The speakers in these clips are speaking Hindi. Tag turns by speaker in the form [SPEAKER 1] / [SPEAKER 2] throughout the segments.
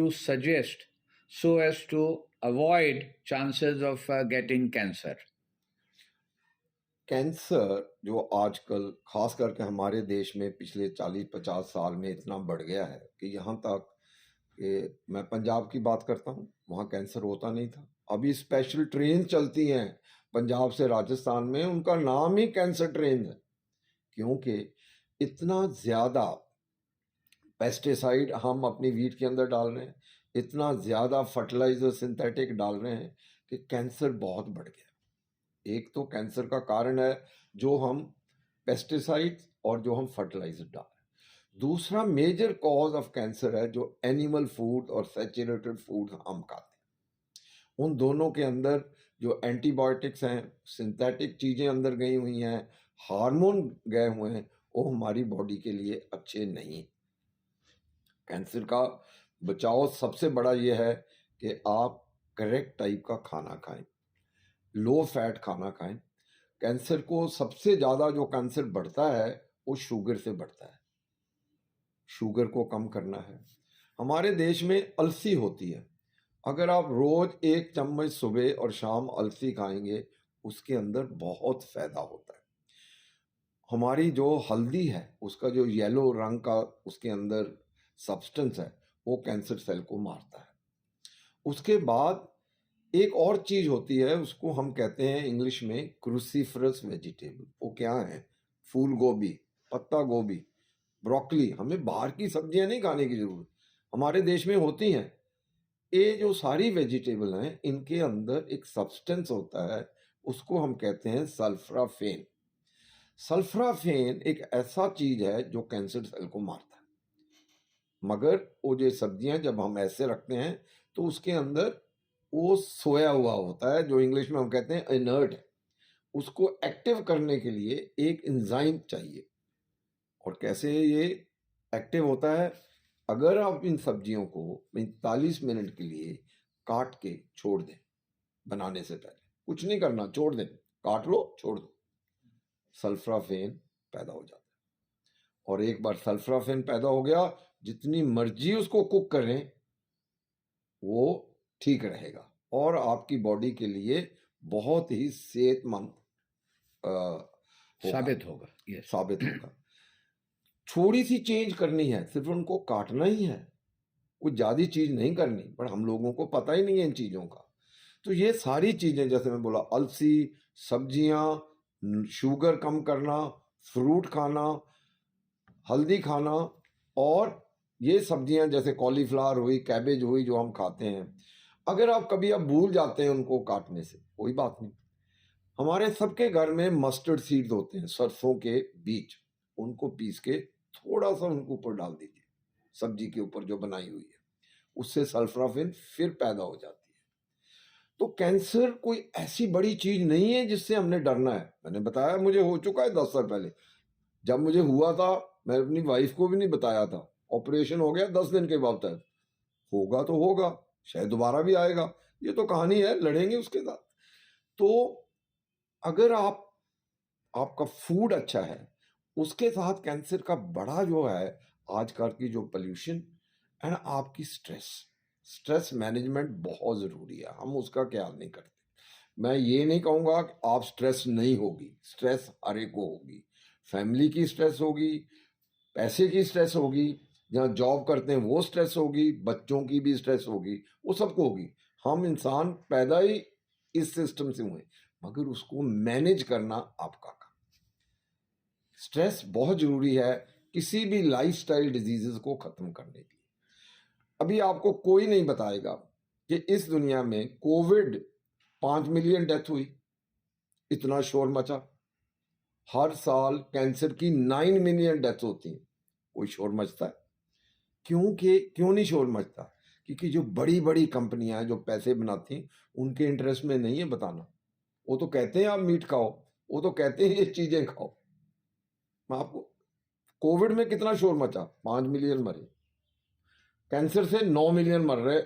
[SPEAKER 1] you suggest so as to avoid chances of getting cancer?
[SPEAKER 2] Cancer जो आजकल खास करके हमारे देश में पिछले 40-50 साल में इतना बढ़ गया है कि यहाँ तक कि मैं पंजाब की बात करता हूँ, वहाँ कैंसर होता नहीं था। अभी स्पेशल ट्रेन चलती हैं पंजाब से राजस्थान में, उनका नाम ही कैंसर ट्रेन है, क्योंकि इतना ज़्यादा पेस्टिसाइड हम अपनी वीट के अंदर डाल रहे हैं, इतना ज़्यादा फर्टिलाइजर सिंथेटिक डाल रहे हैं कि कैंसर बहुत बढ़ गया। एक तो कैंसर का कारण है जो हम पेस्टिसाइड्स और जो हम फर्टिलाइजर डाल रहे हैं। दूसरा मेजर कॉज ऑफ कैंसर है जो एनिमल फूड और सैचुरेटेड फूड हम खाते हैं। उन दोनों के अंदर जो एंटीबायोटिक्स हैं, सिंथेटिक चीज़ें अंदर गई हुई हैं, हार्मोन गए हुए हैं, वो हमारी बॉडी के लिए अच्छे नहीं। कैंसर का बचाव सबसे बड़ा ये है कि आप करेक्ट टाइप का खाना खाएं, लो फैट खाना खाएं। कैंसर को सबसे ज़्यादा जो कैंसर बढ़ता है वो शुगर से बढ़ता है, शुगर को कम करना है। हमारे देश में अलसी होती है, अगर आप रोज 1 चम्मच सुबह और शाम अलसी खाएंगे उसके अंदर बहुत फायदा होता है। हमारी जो हल्दी है उसका जो येलो रंग का उसके अंदर सब्सटेंस है वो कैंसर सेल को मारता है। उसके बाद एक और चीज होती है, उसको हम कहते हैं इंग्लिश में क्रूसीफरस वेजिटेबल। वो क्या है? फूल गोभी, पत्ता गोभी, ब्रोकली। हमें बाहर की सब्जियां नहीं खाने की जरूरत, हमारे देश में होती हैं। ये जो सारी वेजिटेबल हैं इनके अंदर एक सब्सटेंस होता है, उसको हम कहते हैं सल्फराफेन। सल्फराफेन एक ऐसा चीज है जो कैंसर सेल को मारता है। मगर वो जो सब्जियां जब हम ऐसे रखते हैं तो उसके अंदर वो सोया हुआ होता है, जो इंग्लिश में हम कहते हैं इनर्ट है। उसको एक्टिव करने के लिए एक एंजाइम चाहिए। और कैसे ये एक्टिव होता है? अगर आप इन सब्जियों को 45 मिनट के लिए काट के छोड़ दें, बनाने से पहले कुछ नहीं करना, छोड़ दें, काट लो छोड़ दो, सल्फराफेन पैदा हो जाता है। और एक बार सल्फराफेन पैदा हो गया, जितनी मर्जी उसको कुक करें वो ठीक रहेगा और आपकी बॉडी के लिए बहुत ही सेहतमंद
[SPEAKER 1] साबित होगा।
[SPEAKER 2] साबित होगा। थोड़ी सी चेंज करनी है, सिर्फ उनको काटना ही है, कुछ ज्यादा चीज नहीं करनी, पर हम लोगों को पता ही नहीं है इन चीजों का। तो ये सारी चीजें, जैसे मैं बोला, अलसी, सब्जियां, शुगर कम करना, फ्रूट खाना, हल्दी खाना, और ये सब्जियां जैसे कॉलीफ्लावर हुई, कैबेज हुई जो हम खाते हैं, अगर आप कभी भूल जाते हैं उनको काटने से कोई बात नहीं। हमारे सबके घर में मस्टर्ड सीड्स होते हैं, सरसों के बीज, उनको पीस के थोड़ा सा उनको ऊपर डाल दीजिए सब्जी के ऊपर जो बनाई हुई है, उससे सल्फराफिन फिर पैदा हो जाती है। तो कैंसर कोई ऐसी बड़ी चीज नहीं है जिससे हमने डरना है। मैंने बताया मुझे हो चुका है 10 साल पहले, जब मुझे हुआ था मैं अपनी वाइफ को भी नहीं बताया था, ऑपरेशन हो गया 10 दिन के बाद तक। होगा तो होगा, शायद दोबारा भी आएगा, ये तो कहानी है, लड़ेंगे उसके साथ। तो अगर आपका फूड अच्छा है, उसके साथ कैंसर का बड़ा जो है आजकल की जो पोल्यूशन एंड आपकी स्ट्रेस मैनेजमेंट बहुत जरूरी है, हम उसका ख्याल नहीं करते। मैं ये नहीं कहूंगा कि आप स्ट्रेस नहीं होगी, स्ट्रेस हर एक को होगी, फैमिली की स्ट्रेस होगी, पैसे की स्ट्रेस होगी, जहाँ जॉब करते हैं वो स्ट्रेस होगी, बच्चों की भी स्ट्रेस होगी, वो सबको होगी। हम इंसान पैदा ही इस सिस्टम से हुए, मगर उसको मैनेज करना आपका काम। स्ट्रेस बहुत जरूरी है किसी भी लाइफस्टाइल डिजीजेस को खत्म करने के लिए। अभी आपको कोई नहीं बताएगा कि इस दुनिया में कोविड 5 मिलियन डेथ हुई, इतना शोर मचा। हर साल कैंसर की 9 मिलियन डेथ होती हैं, कोई शोर मचता है? क्यों नहीं शोर मचता? क्योंकि जो बड़ी बड़ी कंपनियां जो पैसे बनाती हैं उनके इंटरेस्ट में नहीं है बताना। वो तो कहते हैं आप मीट खाओ, वो तो कहते हैं ये चीजें खाओ। मैं आपको, कोविड में कितना शोर मचा, 5 मिलियन मरे, कैंसर से 9 मिलियन मर रहे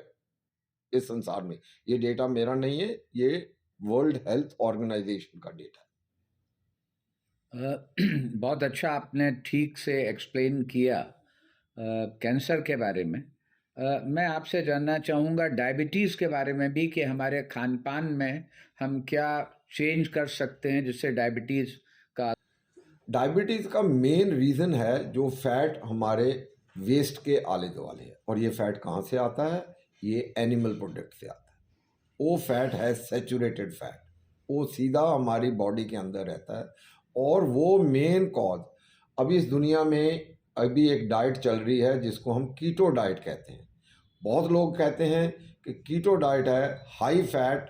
[SPEAKER 2] इस संसार में। ये डेटा मेरा नहीं है, ये वर्ल्ड हेल्थ ऑर्गेनाइजेशन का डेटा है।
[SPEAKER 1] बहुत अच्छा आपने ठीक से एक्सप्लेन किया कैंसर के बारे में। मैं आपसे जानना चाहूँगा डायबिटीज़ के बारे में भी, कि हमारे खान-पान में हम क्या चेंज कर सकते हैं जिससे डायबिटीज़ का
[SPEAKER 2] डायबिटीज़ का मेन रीज़न है जो फैट हमारे वेस्ट के आले दुआले है। और ये फैट कहाँ से आता है? ये एनिमल प्रोडक्ट से आता है। वो फैट है सैचुरेटेड फैट, वो सीधा हमारी बॉडी के अंदर रहता है। और वो मेन कॉज अभी इस दुनिया में अभी एक डाइट चल रही है जिसको हम कीटो डाइट कहते हैं। बहुत लोग कहते हैं कि कीटो डाइट है हाई फैट,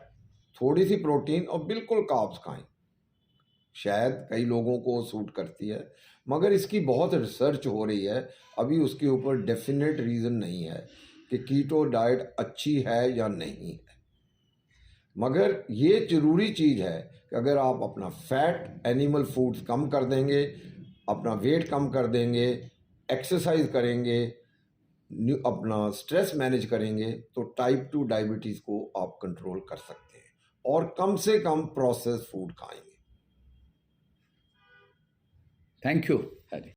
[SPEAKER 2] थोड़ी सी प्रोटीन और बिल्कुल कार्ब्स खाएं। शायद कई लोगों को सूट करती है, मगर इसकी बहुत रिसर्च हो रही है, अभी उसके ऊपर डेफिनेट रीज़न नहीं है कि कीटो डाइट अच्छी है या नहीं है। मगर ये ज़रूरी चीज़ है कि अगर आप अपना फैट एनिमल फूड्स कम कर देंगे, अपना वेट कम कर देंगे, एक्सरसाइज करेंगे, अपना स्ट्रेस मैनेज करेंगे, तो टाइप 2 डायबिटीज़ को आप कंट्रोल कर सकते हैं और कम से कम प्रोसेस फूड खाएंगे।
[SPEAKER 1] Thank you.